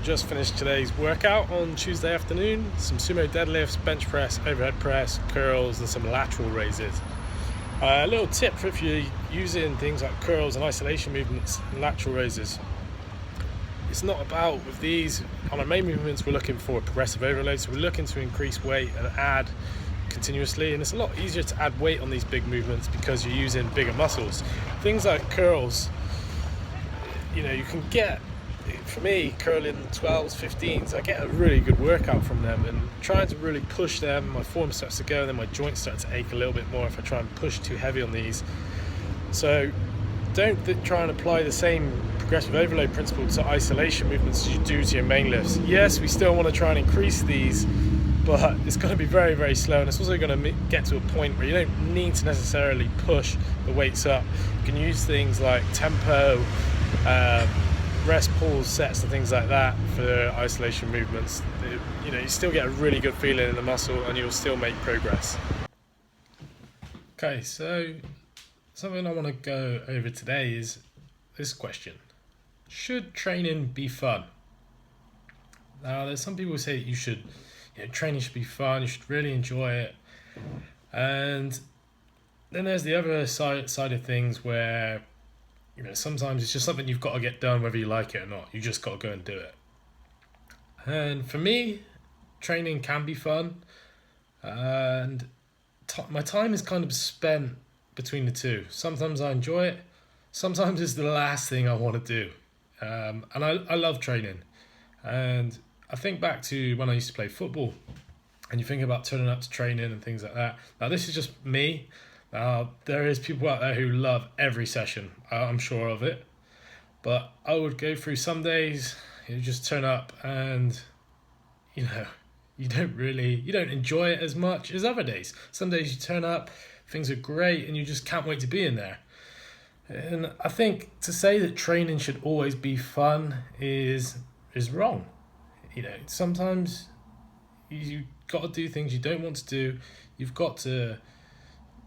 just finished today's workout on Tuesday afternoon. Some sumo deadlifts, bench press, overhead press, curls and some lateral raises. A little tip for if you're using things like curls and isolation movements and lateral raises. It's not about, with these, on our main movements we're looking for progressive overload, so we're looking to increase weight and add continuously, and it's a lot easier to add weight on these big movements because you're using bigger muscles. Things like curls, you can get, for me, curling 12s, 15s, I get a really good workout from them, and trying to really push them, my form starts to go and then my joints start to ache a little bit more if I try and push too heavy on these. So don't try and apply the same progressive overload principle to isolation movements as you do to your main lifts. Yes, we still want to try and increase these, but it's going to be very, very slow, and it's also going to get to a point where you don't need to necessarily push the weights up. You can use things like tempo, rest pulls, sets and things like that for isolation movements. You still get a really good feeling in the muscle and you'll still make progress. Okay, so something I want to go over today is this question: should training be fun? Now, there's some people who say that you should, training should be fun, you should really enjoy it, and then there's the other side of things where sometimes it's just something you've got to get done whether you like it or not. You just got to go and do it. And for me, training can be fun, and my time is kind of spent between the two. Sometimes I enjoy it, sometimes it's the last thing I want to do. And I love training. And I think back to when I used to play football, and you think about turning up to training and things like that. Now, this is just me. There is people out there who love every session, I'm sure of it, but I would go through some days, you just turn up and you don't enjoy it as much as other days. Some days you turn up, things are great and you just can't wait to be in there. And I think to say that training should always be fun is wrong. Sometimes you got to do things you don't want to do. You've got to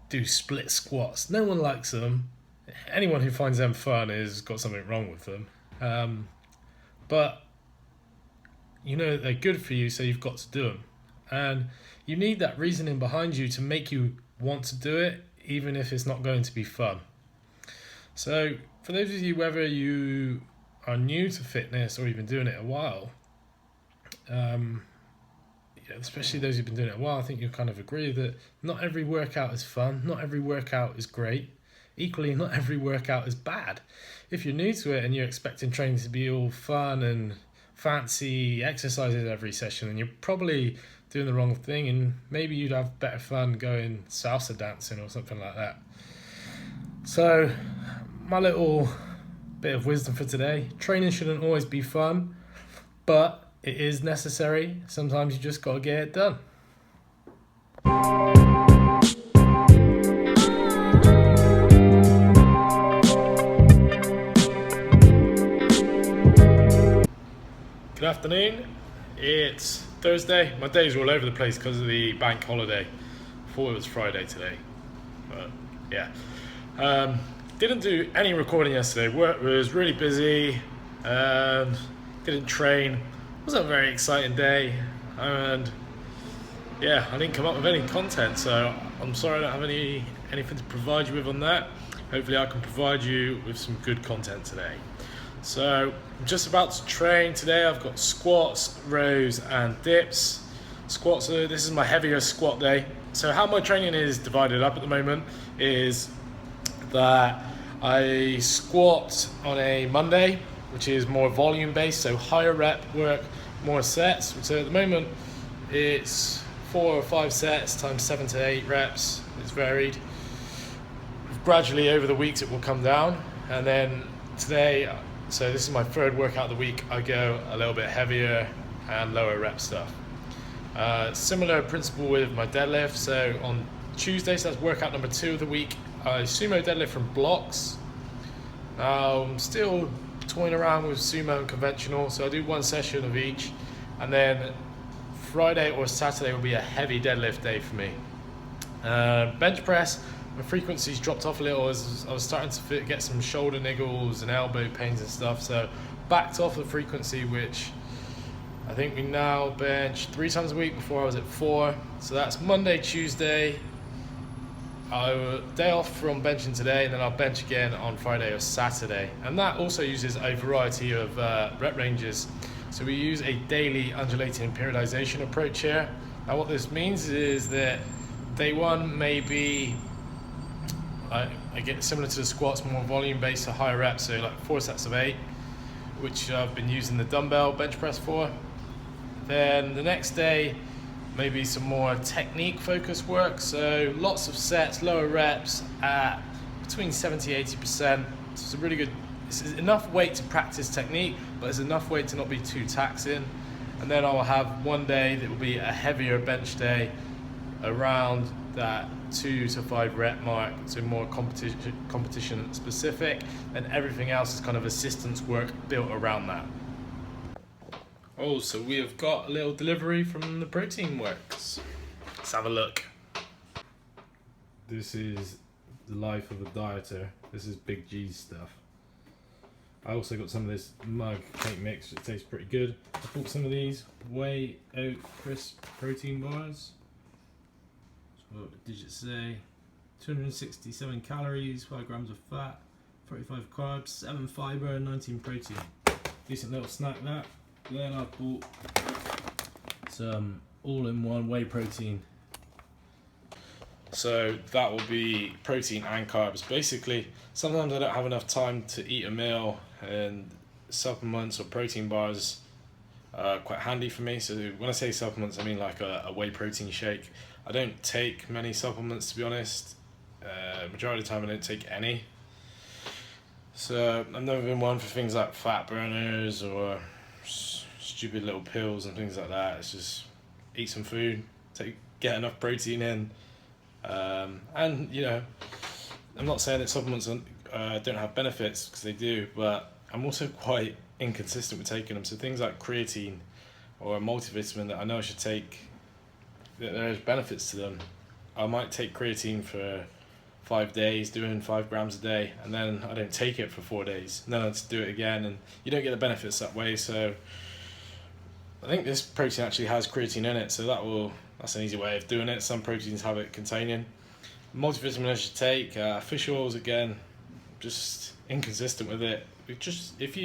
do split squats. No one likes them. Anyone who finds them fun has got something wrong with them. But they're good for you, so you've got to do them. And you need that reasoning behind you to make you want to do it, even if it's not going to be fun. So for those of you, whether you are new to fitness or you've been doing it a while, especially those who've been doing it a while, I think you'll kind of agree that not every workout is fun, not every workout is great. Equally, not every workout is bad. If you're new to it and you're expecting training to be all fun and fancy exercises every session, then you're probably doing the wrong thing, and maybe you'd have better fun going salsa dancing or something like that. So, my little bit of wisdom for today: training shouldn't always be fun, but it is necessary. Sometimes you just got to get it done. Good afternoon. It's Thursday. My days are all over the place because of the bank holiday. I thought it was Friday today, but yeah. Didn't do any recording yesterday. Work was really busy. Didn't train. Wasn't a very exciting day, and I didn't come up with any content, so I'm sorry I don't have anything to provide you with on that. Hopefully I can provide you with some good content today. So I'm just about to train today. I've got squats, rows and dips. Squats, this is my heavier squat day. So how my training is divided up at the moment is that I squat on a Monday, which is more volume based, so higher rep work, more sets. So at the moment it's 4 or 5 sets times 7 to 8 reps. It's varied. Gradually over the weeks it will come down, and then today, so this is my third workout of the week, I go a little bit heavier and lower rep stuff. Similar principle with my deadlift. So on Tuesday, so that's workout number 2 of the week, I sumo deadlift from blocks. Now I'm still toying around with sumo and conventional, so I do 1 session of each, and then Friday or Saturday will be a heavy deadlift day for me. Bench press, my frequency's dropped off a little as I was starting to get some shoulder niggles and elbow pains and stuff, so backed off the frequency, which I think we now bench 3 times a week. Before I was at 4. So that's Monday, Tuesday. I'll day off from benching today, and then I'll bench again on Friday or Saturday. And that also uses a variety of rep ranges. So we use a daily undulating periodization approach here. Now what this means is that day 1 may be, I get similar to the squats, more volume based, a higher reps, so like 4 sets of 8, which I've been using the dumbbell bench press for. Then the next day, maybe some more technique focused work, so lots of sets, lower reps at between 70-80%. So it's a really good, it's enough weight to practice technique, but it's enough weight to not be too taxing. And then I'll have one day that will be a heavier bench day around that 2 to 5 rep mark, so more competition specific, and everything else is kind of assistance work built around that. Oh, so we have got a little delivery from the Protein Works. Let's have a look. This is the life of a dieter. This is Big G's stuff. I also got some of this mug cake mix, which tastes pretty good. I bought some of these Whey Oat Crisp protein bars. So what the digits say? 267 calories, 5 grams of fat, 45 carbs, 7 fiber, and 19 protein. Decent little snack that. Then I bought some all-in-one whey protein. So that will be protein and carbs. Basically, sometimes I don't have enough time to eat a meal, and supplements or protein bars are quite handy for me. So when I say supplements, I mean like a whey protein shake. I don't take many supplements, to be honest. Majority of the time I don't take any. So I've never been one for things like fat burners or stupid little pills and things like that. It's just eat some food, get enough protein in, and you know, I'm not saying that supplements don't have benefits, because they do, but I'm also quite inconsistent with taking them. So things like creatine or a multivitamin that I know I should take, that there's benefits to them, I might take creatine for 5 days, doing 5 grams a day, and then I don't take it for 4 days, and then I just do it again, and you don't get the benefits that way. So I think this protein actually has creatine in it, so that's an easy way of doing it. Some proteins have it containing. Multivitamin I should take. Fish oils, again, just inconsistent with it. If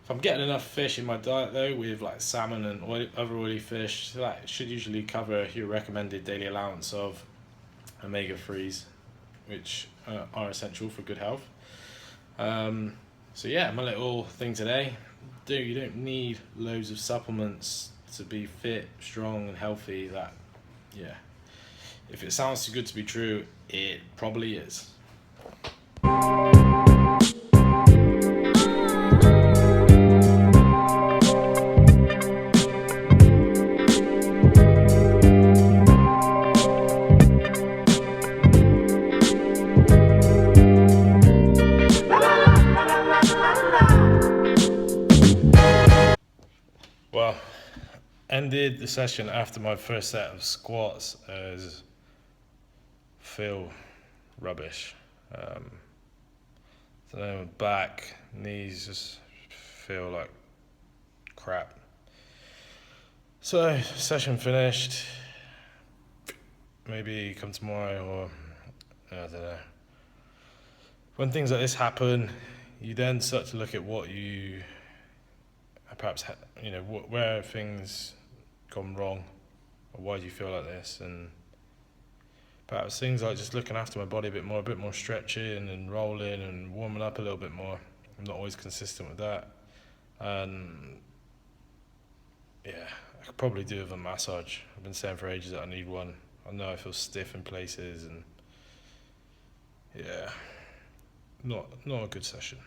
I'm getting enough fish in my diet though, with like salmon and other oily fish, that should usually cover your recommended daily allowance of omega-3s, which are essential for good health. So yeah, my little thing today. You don't need loads of supplements to be fit, strong, and healthy. Yeah, if it sounds too good to be true, it probably is. Well, ended the session after my first set of squats as feel rubbish. So then back, knees just feel like crap. So session finished. Maybe come tomorrow, or I don't know. When things like this happen, you then start to look at what you perhaps where things gone wrong, or why do you feel like this, and perhaps things like just looking after my body a bit more stretching and rolling and warming up a little bit more. I'm not always consistent with that, and yeah, I could probably do with a massage. I've been saying for ages that I need one. I know I feel stiff in places, and yeah, not a good session.